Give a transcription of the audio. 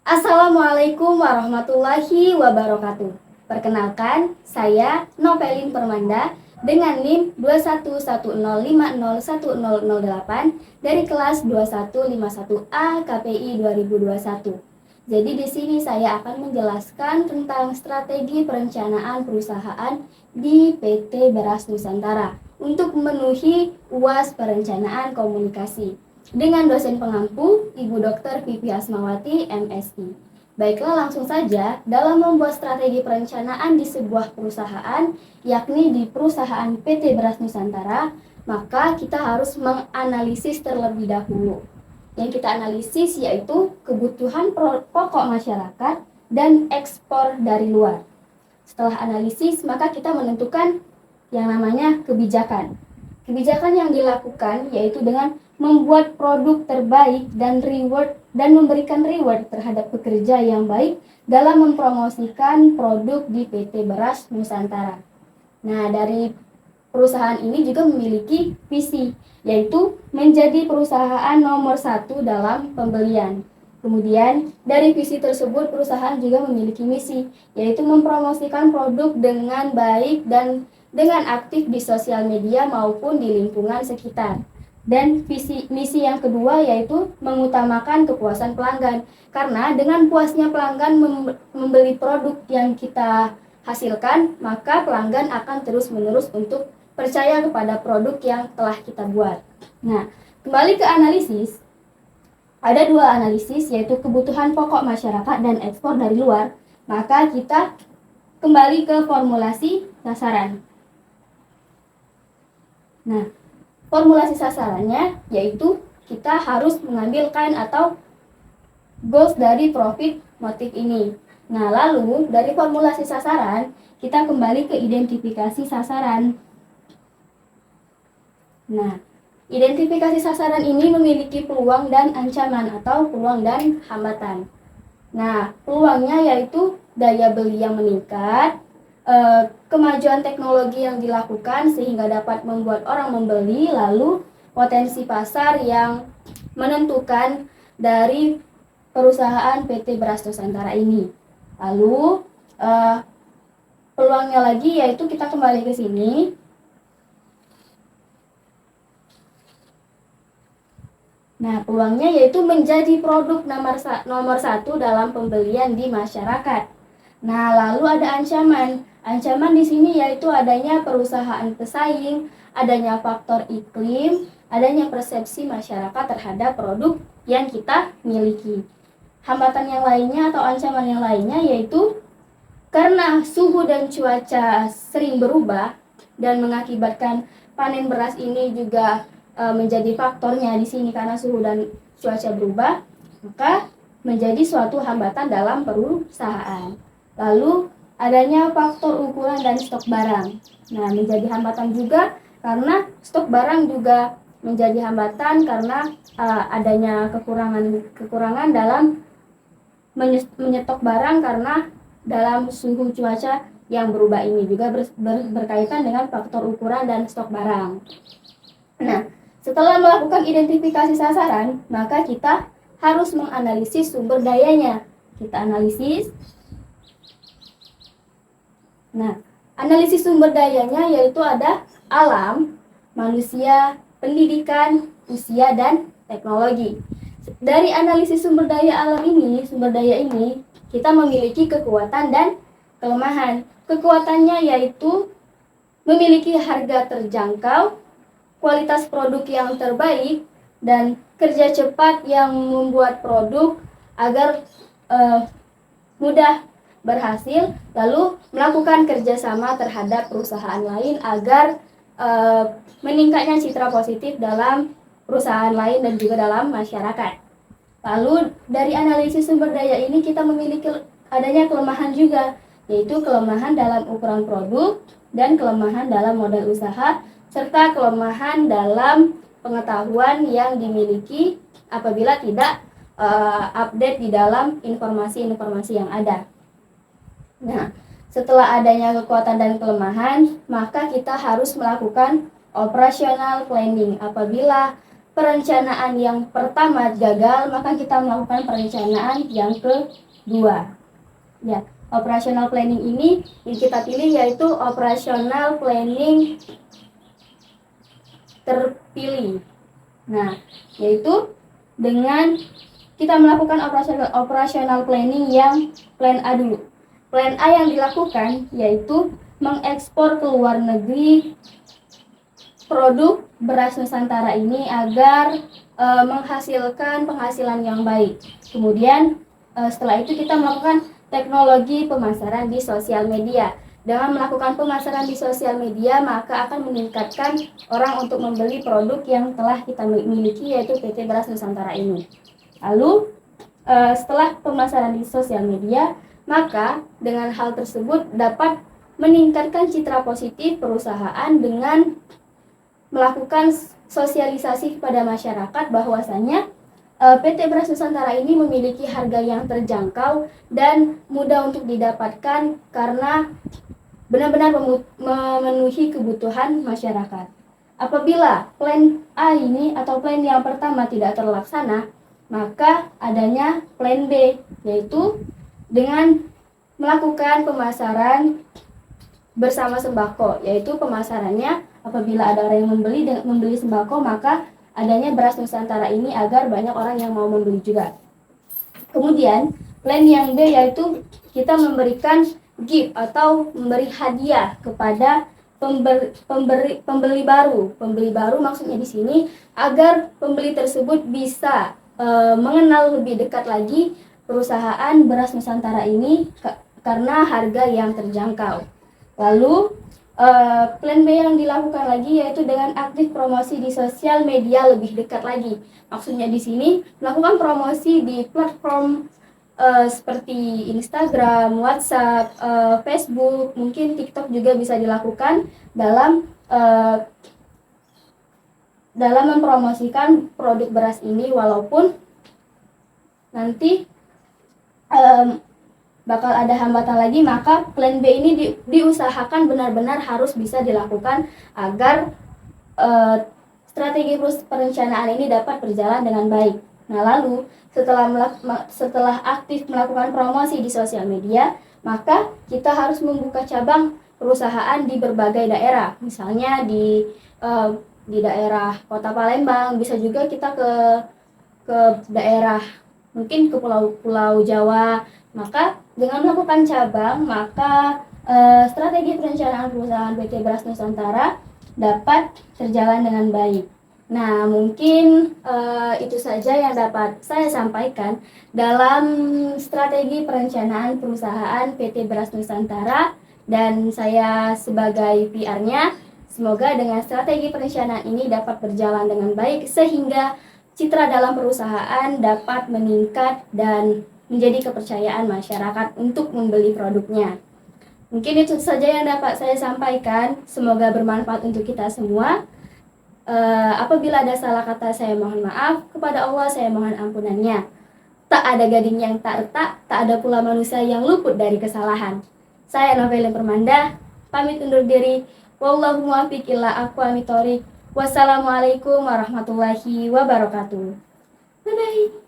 Assalamualaikum warahmatullahi wabarakatuh. Perkenalkan, saya Novelin Permanda dengan NIM 2110501008 dari kelas 2151A KPI 2021. Jadi di sini saya akan menjelaskan tentang strategi perencanaan perusahaan di PT Beras Nusantara untuk memenuhi UAS Perencanaan Komunikasi dengan dosen pengampu Ibu Dr. Vivi Asmawati, MSI. Baiklah, langsung saja dalam membuat strategi perencanaan di sebuah perusahaan, yakni di perusahaan PT Beras Nusantara, maka kita harus menganalisis terlebih dahulu. Yang kita analisis yaitu kebutuhan pokok masyarakat dan ekspor dari luar. Setelah analisis, maka kita menentukan yang namanya kebijakan. Kebijakan yang dilakukan yaitu dengan membuat produk terbaik dan memberikan reward terhadap pekerja yang baik dalam mempromosikan produk di PT Beras Nusantara. Nah, dari perusahaan ini juga memiliki visi, yaitu menjadi perusahaan nomor 1 dalam pembelian. Kemudian, dari visi tersebut perusahaan juga memiliki misi, yaitu mempromosikan produk dengan baik dan dengan aktif di sosial media maupun di lingkungan sekitar. Dan misi yang kedua yaitu mengutamakan kepuasan pelanggan. Karena dengan puasnya pelanggan membeli produk yang kita hasilkan, maka pelanggan akan terus-menerus untuk percaya kepada produk yang telah kita buat. Nah, kembali ke analisis. Ada dua analisis, yaitu kebutuhan pokok masyarakat dan ekspor dari luar. Maka kita kembali ke formulasi sasaran. Nah, formulasi sasarannya yaitu kita harus mengambil kain atau goals dari profit motif ini. Nah, lalu dari formulasi sasaran kita kembali ke identifikasi sasaran. Nah, identifikasi sasaran ini memiliki peluang dan ancaman atau peluang dan hambatan. Nah, peluangnya yaitu daya beli yang meningkat, kemajuan teknologi yang dilakukan sehingga dapat membuat orang membeli, lalu potensi pasar yang menentukan dari perusahaan PT Beras Nusantara ini. Lalu peluangnya lagi yaitu kita kembali ke sini. Nah, peluangnya yaitu menjadi produk nomor 1 dalam pembelian di masyarakat. Nah, lalu ada ancaman. Ancaman di sini yaitu adanya perusahaan pesaing, adanya faktor iklim, adanya persepsi masyarakat terhadap produk yang kita miliki. Hambatan yang lainnya atau ancaman yang lainnya yaitu karena suhu dan cuaca sering berubah dan mengakibatkan panen beras ini juga menjadi faktornya di sini karena suhu dan cuaca berubah, maka menjadi suatu hambatan dalam perusahaan. Lalu adanya faktor ukuran dan stok barang. Nah, menjadi hambatan juga karena stok barang juga menjadi hambatan karena adanya kekurangan dalam menyetok barang karena dalam suhu cuaca yang berubah ini juga berkaitan dengan faktor ukuran dan stok barang. Nah, setelah melakukan identifikasi sasaran, maka kita harus menganalisis sumber dayanya. Kita analisis. Nah, analisis sumber dayanya yaitu ada alam, manusia, pendidikan, usia, dan teknologi. Dari analisis sumber daya ini, kita memiliki kekuatan dan kelemahan. Kekuatannya yaitu memiliki harga terjangkau, kualitas produk yang terbaik, dan kerja cepat yang membuat produk agar mudah berhasil, lalu melakukan kerjasama terhadap perusahaan lain agar meningkatnya citra positif dalam perusahaan lain dan juga dalam masyarakat. Lalu dari analisis sumber daya ini kita memiliki adanya kelemahan juga, yaitu kelemahan dalam ukuran produk dan kelemahan dalam modal usaha, serta kelemahan dalam pengetahuan yang dimiliki apabila tidak update di dalam informasi-informasi yang ada. Nah, setelah adanya kekuatan dan kelemahan, maka kita harus melakukan operational planning. Apabila perencanaan yang pertama gagal, maka kita melakukan perencanaan yang kedua. Ya, operational planning ini yang kita pilih yaitu operational planning terpilih. Nah, yaitu dengan kita melakukan operational planning yang plan A dulu. Plan A yang dilakukan yaitu mengekspor ke luar negeri produk beras Nusantara ini agar menghasilkan penghasilan yang baik. Kemudian setelah itu kita melakukan teknologi pemasaran di sosial media. Dengan melakukan pemasaran di sosial media, maka akan meningkatkan orang untuk membeli produk yang telah kita miliki, yaitu PT Beras Nusantara ini. Lalu setelah pemasaran di sosial media, maka dengan hal tersebut dapat meningkatkan citra positif perusahaan dengan melakukan sosialisasi kepada masyarakat bahwasanya PT Beras Nusantara ini memiliki harga yang terjangkau dan mudah untuk didapatkan karena benar-benar memenuhi kebutuhan masyarakat. Apabila plan A ini atau plan yang pertama tidak terlaksana, maka adanya plan B, yaitu dengan melakukan pemasaran bersama sembako, yaitu pemasarannya apabila ada orang yang membeli sembako, maka adanya beras Nusantara ini agar banyak orang yang mau membeli juga. Kemudian plan yang B yaitu kita memberikan gift atau memberi hadiah kepada pembeli baru. Pembeli baru maksudnya di sini agar pembeli tersebut bisa mengenal lebih dekat lagi perusahaan beras Nusantara ini karena harga yang terjangkau. Lalu plan B yang dilakukan lagi yaitu dengan aktif promosi di sosial media lebih dekat lagi. Maksudnya di sini melakukan promosi di platform seperti Instagram, WhatsApp, Facebook, mungkin TikTok juga bisa dilakukan dalam mempromosikan produk beras ini, walaupun nanti bakal ada hambatan lagi, maka plan B ini diusahakan benar-benar harus bisa dilakukan agar strategi perencanaan ini dapat berjalan dengan baik. Nah, lalu setelah aktif melakukan promosi di sosial media, maka kita harus membuka cabang perusahaan di berbagai daerah. Misalnya di daerah Kota Palembang, bisa juga kita ke daerah mungkin ke pulau Jawa. Maka dengan melakukan cabang, maka strategi perencanaan perusahaan PT Beras Nusantara dapat berjalan dengan baik. Nah, mungkin itu saja yang dapat saya sampaikan dalam strategi perencanaan perusahaan PT Beras Nusantara, dan saya sebagai PR-nya, semoga dengan strategi perencanaan ini dapat berjalan dengan baik sehingga citra dalam perusahaan dapat meningkat dan menjadi kepercayaan masyarakat untuk membeli produknya. Mungkin itu saja yang dapat saya sampaikan. Semoga bermanfaat untuk kita semua. Apabila ada salah kata, saya mohon maaf. Kepada Allah saya mohon ampunannya. Tak ada gading yang tak retak, tak ada pula manusia yang luput dari kesalahan. Saya Novelin Permanda, pamit undur diri. Wallahu muwaffiq ila aqwamit thoriq. Wassalamualaikum warahmatullahi wabarakatuh. Bye-bye.